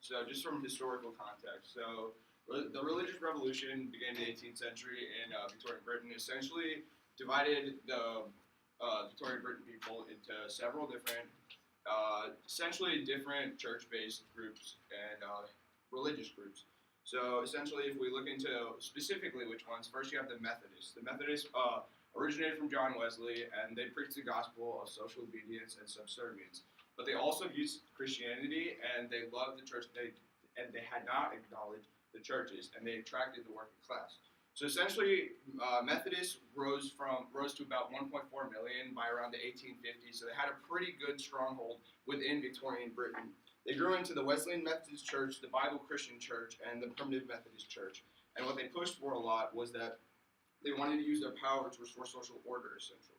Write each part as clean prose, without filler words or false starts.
So just from historical context. So the religious revolution began in the 18th century in Victorian Britain. Essentially divided the Victorian Britain people into several different, essentially different church-based groups and religious groups. So essentially, if we look into specifically which ones, first you have the Methodists. The Methodists originated from John Wesley, and they preached the gospel of social obedience and subservience. But they also used Christianity, and they loved the church. They had not acknowledged the churches, and they attracted the working class. So essentially, Methodists rose to about 1.4 million by around the 1850s. So they had a pretty good stronghold within Victorian Britain. They grew into the Wesleyan Methodist Church, the Bible Christian Church, and the Primitive Methodist Church. And what they pushed for a lot was that they wanted to use their power to restore social order, essentially.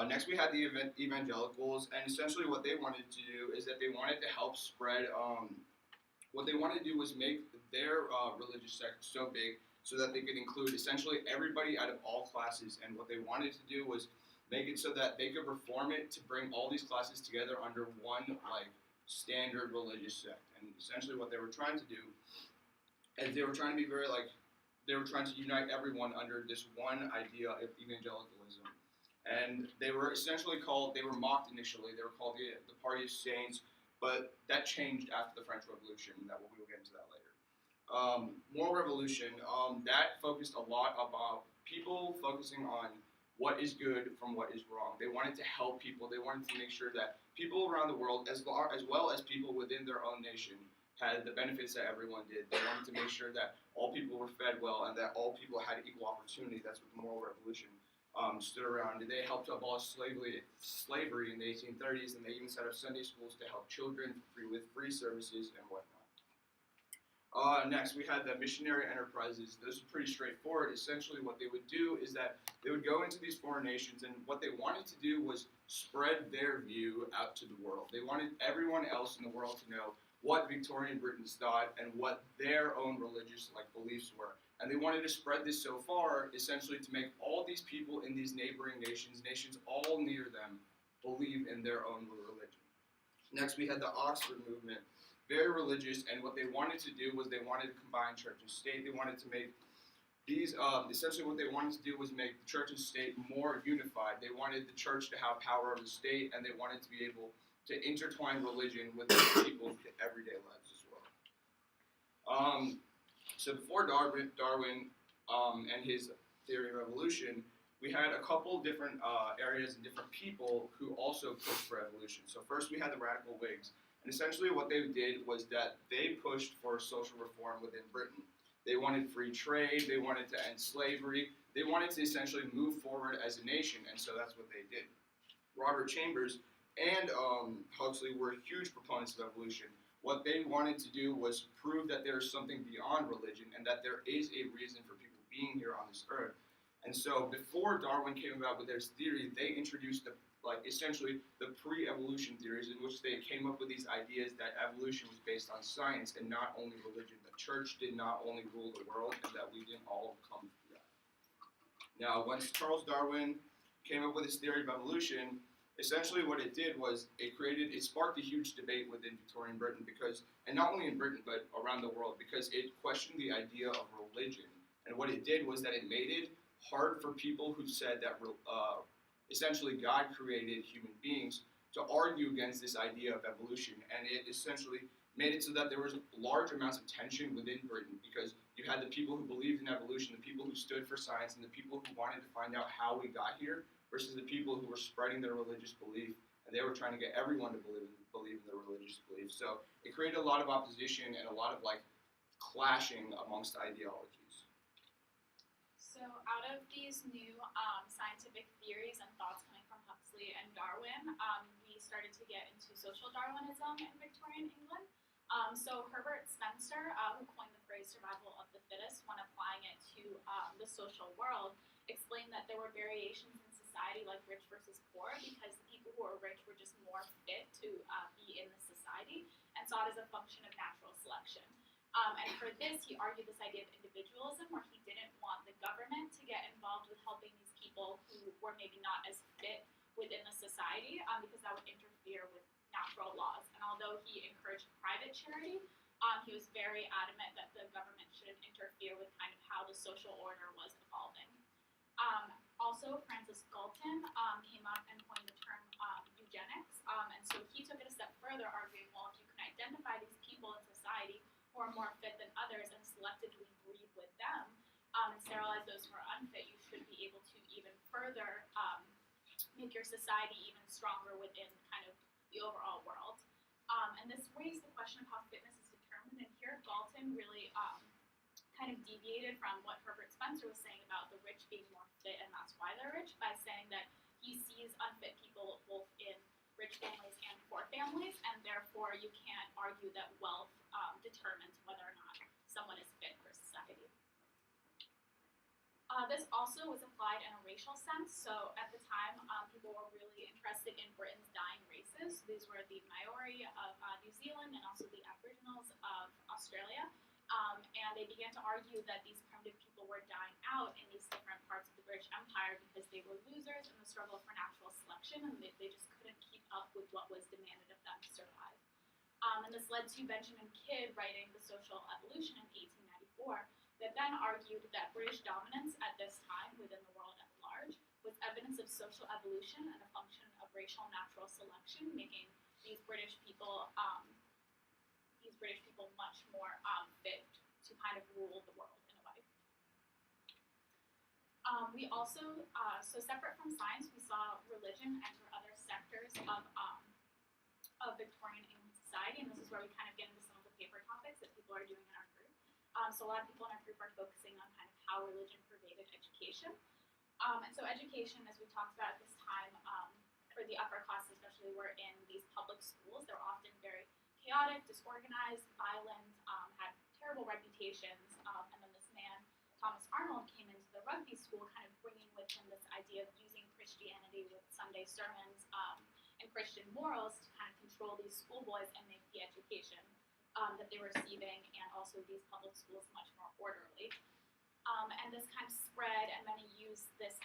Next, we had the evangelicals, and essentially what they wanted to do is that they wanted to help spread. What they wanted to do was make their religious sect so big so that they could include essentially everybody out of all classes. And what they wanted to do was make it so that they could reform it to bring all these classes together under one standard religious sect. And essentially what they were trying to do is they were trying to be they were trying to unite everyone under this one idea of evangelicalism. And they were essentially they were mocked initially. They were called the Party of Saints, but that changed after the French Revolution. We will get into that later. Moral Revolution, that focused a lot about people focusing on what is good from what is wrong. They wanted to help people. They wanted to make sure that people around the world, as well as people within their own nation, had the benefits that everyone did. They wanted to make sure that all people were fed well and that all people had equal opportunity. That's what the Moral Revolution stood around. They helped to abolish slavery in the 1830s, and they even set up Sunday schools to help children with free services and whatnot. Next, we had the missionary enterprises. Those are pretty straightforward. Essentially, what they would do is that they would go into these foreign nations, and what they wanted to do was spread their view out to the world. They wanted everyone else in the world to know what Victorian Britons thought and what their own religious beliefs were. And they wanted to spread this so far, essentially, to make all these people in these neighboring nations all near them, believe in their own religion. Next, we had the Oxford movement. Very religious, and what they wanted to do was they wanted to combine church and state. They wanted to make these, essentially what they wanted to do was make the church and state more unified. They wanted the church to have power over the state, and they wanted to be able to intertwine religion with people's everyday lives as well. So before Darwin and his theory of evolution, we had a couple different areas and different people who also pushed for evolution. So first we had the radical Whigs. And essentially what they did was that they pushed for social reform within Britain. They wanted free trade, they wanted to end slavery, they wanted to essentially move forward as a nation, and so that's what they did. Robert Chambers and Huxley were huge proponents of evolution. What they wanted to do was prove that there is something beyond religion and that there is a reason for people being here on this earth. And so before Darwin came about with their theory, they introduced essentially the pre-evolution theories in which they came up with these ideas that evolution was based on science and not only religion. The church did not only rule the world, and that we didn't all come through that. Now, once Charles Darwin came up with his theory of evolution, essentially what it did was it sparked a huge debate within Victorian Britain and not only in Britain, but around the world, because it questioned the idea of religion. And what it did was that it made it hard for people who said that essentially God created human beings to argue against this idea of evolution, and it essentially made it so that there was large amounts of tension within Britain, because you had the people who believed in evolution, the people who stood for science, and the people who wanted to find out how we got here, versus the people who were spreading their religious belief, and they were trying to get everyone to believe in their religious beliefs. So it created a lot of opposition and a lot of clashing amongst ideologies. So out of these new scientific theories and thoughts coming from Huxley and Darwin, we started to get into social Darwinism in Victorian England. So Herbert Spencer, who coined the phrase survival of the fittest when applying it to the social world, explained that there were variations in society like rich versus poor because the people who were rich were just more fit to be in the society and saw it as a function of natural selection. And for this, he argued this idea of individualism, where he didn't want the government to get involved with helping these people who were maybe not as fit within the society, because that would interfere with natural laws. And I'll although he encouraged private charity, he was very adamant that the government shouldn't interfere with kind of how the social order was evolving. Also, Francis Galton came up and coined the term eugenics, and so he took it a step further, arguing, well, if you can identify these people in society who are more fit than others and selectively breed with them and sterilize those who are unfit, you should be able to even further make your society even stronger within kind of the overall world. And this raised the question of how fitness is determined, and here Galton really kind of deviated from what Herbert Spencer was saying about the rich being more fit and that's why they're rich, by saying that he sees unfit people both in rich families and poor families, and therefore you can't argue that wealth determines whether or not someone is fit for society. This also was applied in a racial sense. So at the time, people were really interested in Britain's dying races. These were the Maori of New Zealand and also the Aboriginals of Australia. And they began to argue that these primitive people were dying out in these different parts of the British Empire because they were losers in the struggle for natural selection, and they just couldn't keep up with what was demanded of them to survive. And this led to Benjamin Kidd writing The Social Evolution in 1894, that then argued that British dominance at this time within the world at large was evidence of social evolution and a function of racial natural selection, making these British people much more fit to kind of rule the world in a way. We also, so separate from science, we saw religion enter other sectors of Victorian England society, and this is where we kind of get into some of the paper topics that people are doing in our group. So a lot of people in our group are focusing on kind of how religion pervaded education. And so education, as we talked about at this time, for the upper class especially, were in these public schools. They're often very chaotic, disorganized, violent, had terrible reputations, and then this man, Thomas Arnold, came into the rugby school kind of bringing with him this idea of using Christianity with Sunday sermons and Christian morals to kind of control these schoolboys and make the education that they were receiving and also these public schools much more orderly. And this kind of spread, and many used this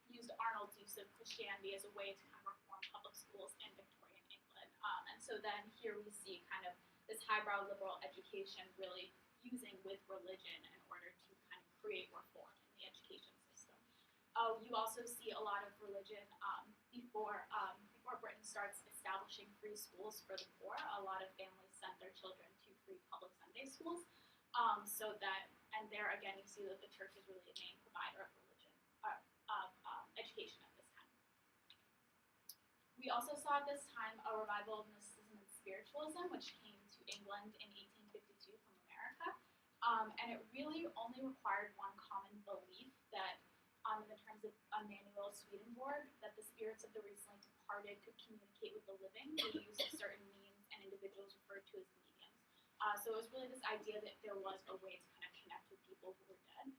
used Arnold's use of Christianity as a way to kind of reform public schools in Victorian England. And so then here we see kind of this highbrow liberal education really fusing with religion in order to kind of create reform in the education system. You also see a lot of religion before Britain starts establishing free schools for the poor. A lot of families sent their children to free public Sunday schools. So that, and there again, you see that the church is really a main provider of religion, education at this time. We also saw at this time a revival of mysticism and spiritualism, which came to England in 1852 from America. And it really only required one common belief that, in the terms of Emanuel Swedenborg, that the spirits of the recently departed could communicate with the living through the use of certain means and individuals referred to as mediums. So it was really this idea that there was a way to kind of connect with people who were dead.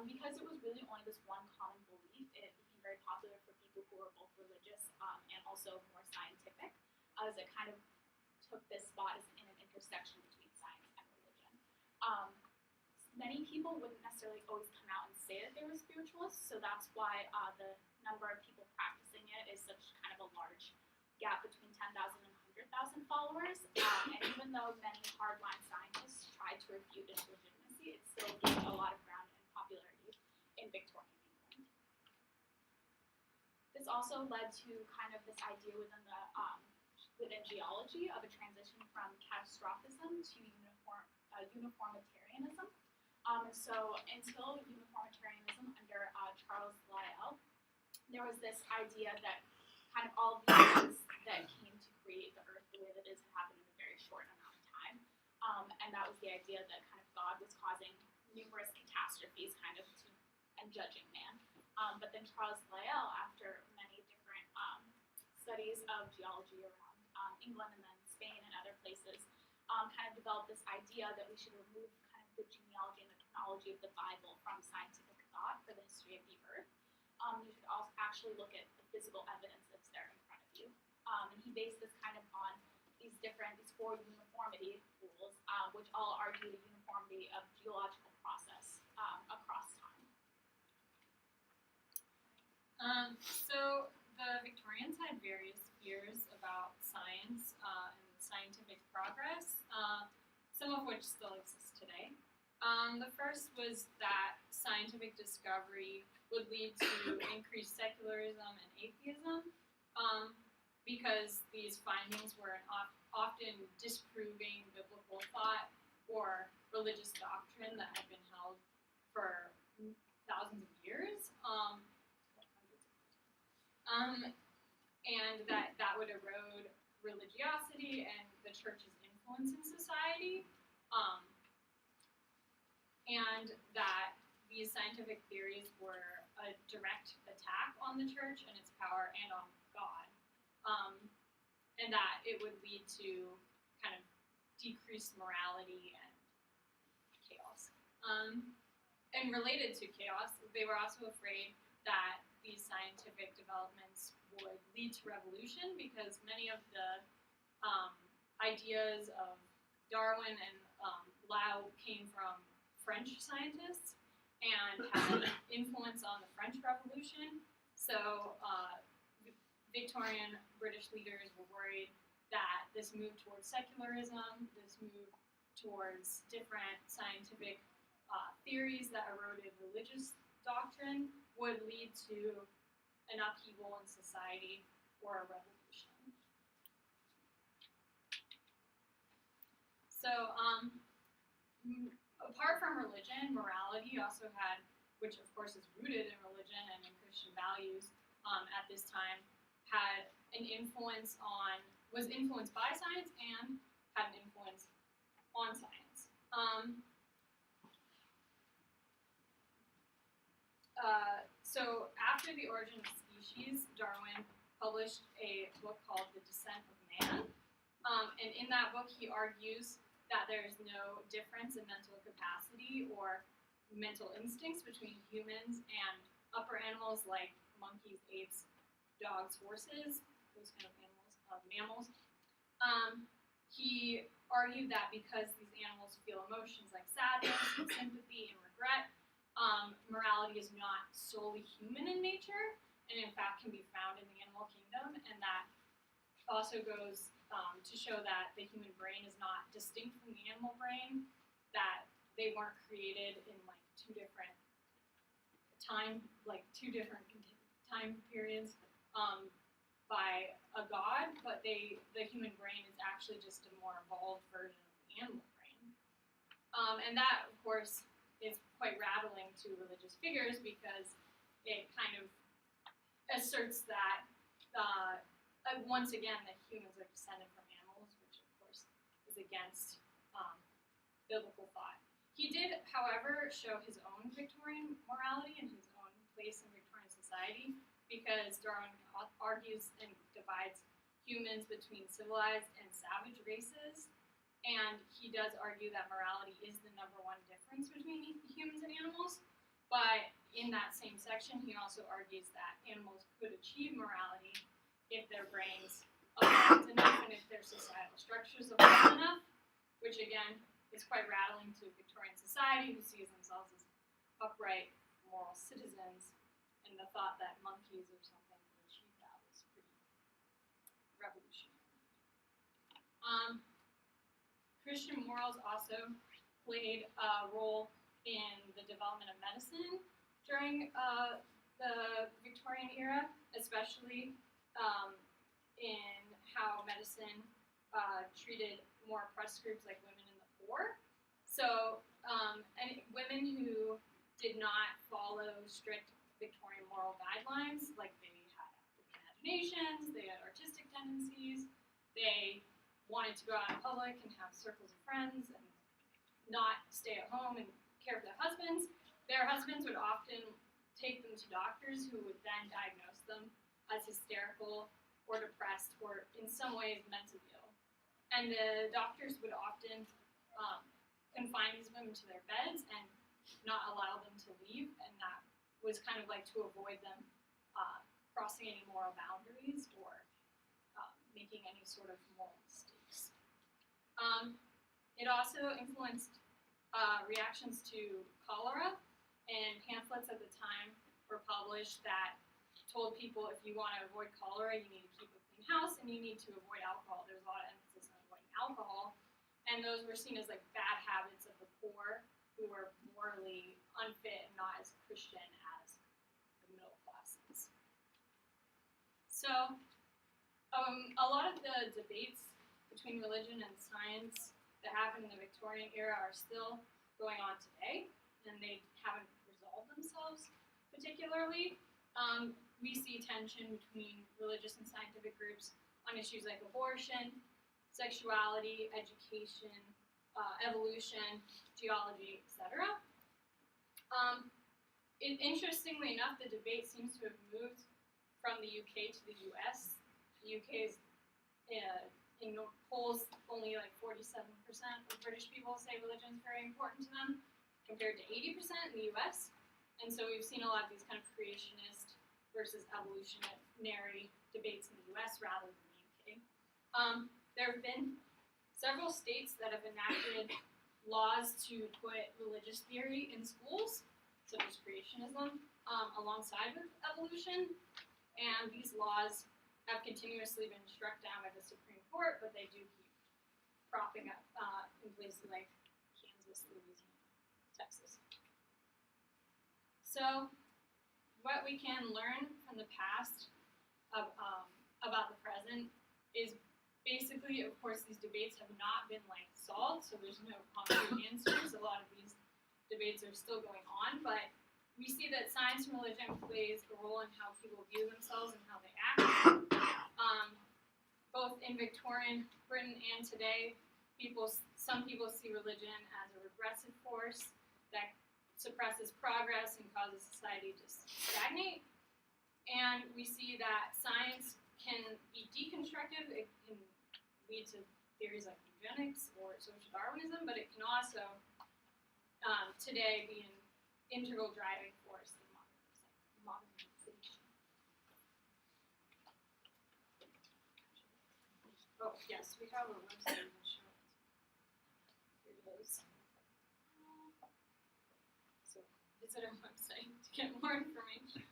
Because it was really only this one common belief, it became very popular for people who were both religious and also more scientific, as it kind of took this spot as in an intersection between science and religion. Many people wouldn't necessarily always come out and say that they were spiritualists, so that's why the number of people practicing it is such kind of a large gap between 10,000 and 100,000 followers. And even though many hardline scientists tried to refute its legitimacy, it still gained a lot of ground and popularity in Victorian England. This also led to kind of this idea within geology of a transition from catastrophism to uniformitarianism. So until uniformitarianism under Charles Lyell, there was this idea that kind of all of the events that came to create the Earth the way that it is happened in a very short amount of time. And that was the idea that kind of God was causing numerous catastrophes kind of and judging man. But then Charles Lyell, after many different studies of geology around England and then Spain and other places, kind of developed this idea that we should remove kind of the genealogy and the chronology of the Bible from scientific thought for the history of the Earth. You should also actually look at the physical evidence that's there in front of you. And he based this kind of on these four uniformity rules, which all argue the uniformity of geological process across time. So the Victorians had various fears about science and scientific some of which still exist today. The first was that scientific discovery would lead to increased secularism and atheism, because these findings were often disproving biblical thought or religious doctrine that had been held for thousands of years, and that would erode religiosity and the church's influence in society, and that these scientific theories were a direct attack on the church and its power and on God, and that it would lead to kind of decreased morality and chaos. And related to chaos, they were also afraid that these scientific developments would lead to revolution, because many of the ideas of Darwin and Lau came from French scientists and had influence on the French Revolution. So Victorian British leaders were worried that this move towards secularism, this move towards different scientific theories that eroded religious doctrine, would lead to an upheaval in society or a revolution. So, apart from religion, morality also had, which of course is rooted in religion and in Christian values at this time, had an influence on, was influenced by science and had an influence on science. So after The Origin of Species, Darwin published a book called The Descent of Man, and in that book he argues that there is no difference in mental capacity or mental instincts between humans and upper animals like monkeys, apes, dogs, horses, those kind of mammals. He argued that because these animals feel emotions like sadness and sympathy and regret, morality is not solely human in nature, and in fact can be found in the animal kingdom, and that also goes to show that the human brain is not distinct from the animal brain, that they weren't created in two different time periods by a god, but the human brain is actually just a more evolved version of the animal brain. And that, of course, is quite rattling to religious figures, because it kind of asserts that, once again, that humans are descended from animals, which of course is against biblical thought. He did, however, show his own Victorian morality and his own place in Victorian society, because Darwin argues and divides humans between civilized and savage races, and he does argue that morality is the number one difference between humans and animals, but in that same section he also argues that animals could achieve morality if their brains evolved enough and if their societal structures evolved enough, which again is quite rattling to Victorian society, who sees themselves as upright, moral citizens, and the thought that monkeys or something could achieve that was pretty revolutionary. Christian morals also played a role in the development of medicine during the Victorian era, especially in how medicine treated more oppressed groups like women and the poor. So, and women who did not follow strict Victorian moral guidelines, like they had active imaginations, they had artistic tendencies, they wanted to go out in public and have circles of friends and not stay at home and care for their husbands would often take them to doctors who would then diagnose them as hysterical or depressed or in some ways mentally ill. And the doctors would often confine these women to their beds and not allow them to leave, and that was kind of like to avoid them crossing any moral boundaries or making any sort of moral mistakes. It also influenced reactions to cholera, and pamphlets at the time were published that told people if you want to avoid cholera, you need to keep a clean house and you need to avoid alcohol. There's a lot of emphasis on avoiding alcohol, and those were seen as like bad habits of the poor who were morally unfit and not as Christian as the middle classes. So a lot of the debates between religion and science that happened in the Victorian era are still going on today, and they haven't resolved themselves particularly. We see tension between religious and scientific groups on issues like abortion, sexuality, education, evolution, geology, etc. Interestingly enough, the debate seems to have moved from the UK to the US. The UK is, in polls, only like 47% of British people say religion is very important to them, compared to 80% in the US. And so we've seen a lot of these kind of creationist versus evolutionary debates in the US rather than the UK. There have been several states that have enacted laws to put religious theory in schools, such as creationism, alongside with evolution. And these laws have continuously been struck down by the Supreme Court, but they do keep propping up in places like Kansas, Louisiana, Texas. So what we can learn from the past about the present is basically, of course, these debates have not been like solved, so there's no concrete answers. A lot of these debates are still going on, but we see that science and religion plays a role in how people view themselves and how they act. Both in Victorian Britain and today, some people see religion as a regressive force that suppresses progress and causes society to stagnate. And we see that science can be deconstructive. It can lead to theories like eugenics or social Darwinism, but it can also today be an integral driving force in modernization. Oh, yes, we have a website we can show it. Here it is. So visit our website to get more information.